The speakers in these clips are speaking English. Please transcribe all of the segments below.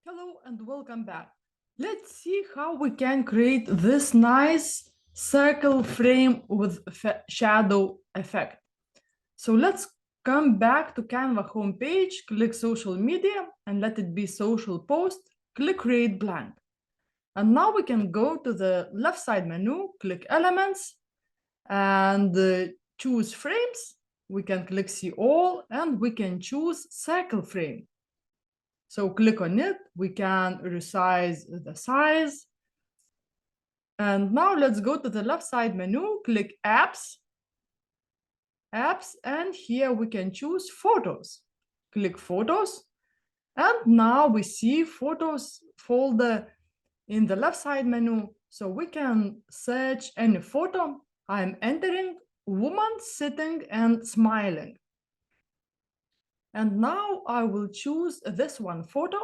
Hello and welcome back. Let's see how we can create this nice circle frame with shadow effect. So let's come back to Canva homepage, click social media and let it be social post, click create blank. And now we can go to the left side menu, click elements and choose frames. We can click see all and we can choose circle frame. So click on it, we can resize the size. And now let's go to the left side menu, click apps, and here we can choose photos. Click photos, and now we see photos folder in the left side menu. So we can search any photo. I'm entering woman sitting and smiling. And now I will choose this one photo.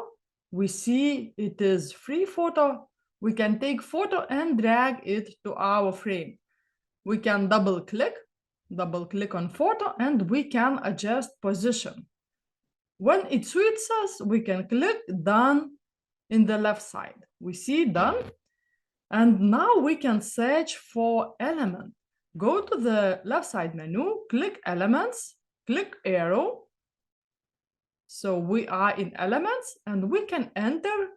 We see it is free photo. We can take photo and drag it to our frame. We can double click on photo and we can adjust position. When it suits us, we can click done in the left side. We see done. And now we can search for element. Go to the left side menu, click elements, click arrow. So we are in elements and we can enter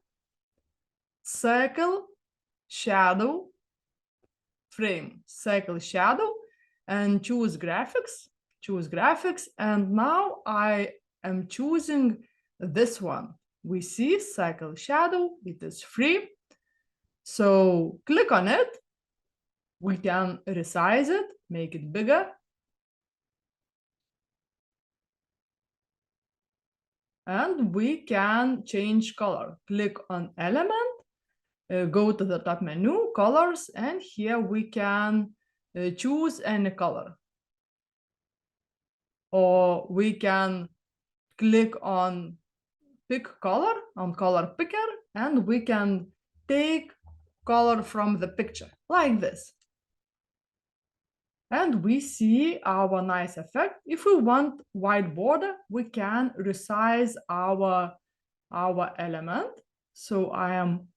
circle, shadow, frame, circle, shadow, and choose graphics, and now I am choosing this one. We see circle, shadow, it is free. So click on it. We can resize it, make it bigger. And we can change color. Click on element, go to the top menu, colors, and here we can choose any color. Or we can click on pick color, on color picker, and we can take color from the picture, like this. And we see our nice effect. If we want white border, we can resize our element. So I am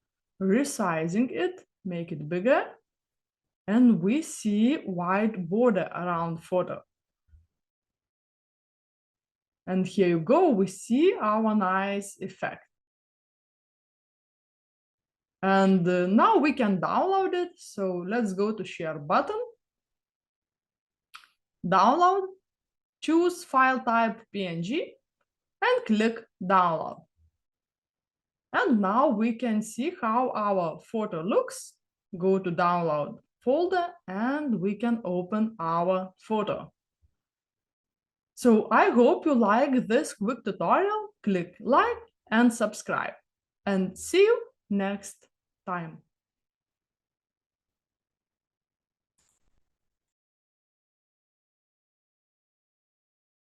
resizing it, make it bigger, and we see white border around photo. And here you go, we see our nice effect. And now we can download it. So let's go to share button. Download, choose file type PNG and click download. And now we can see how our photo looks. Go to download folder and we can open our photo. So I hope you like this quick tutorial. Click like and subscribe and see you next time.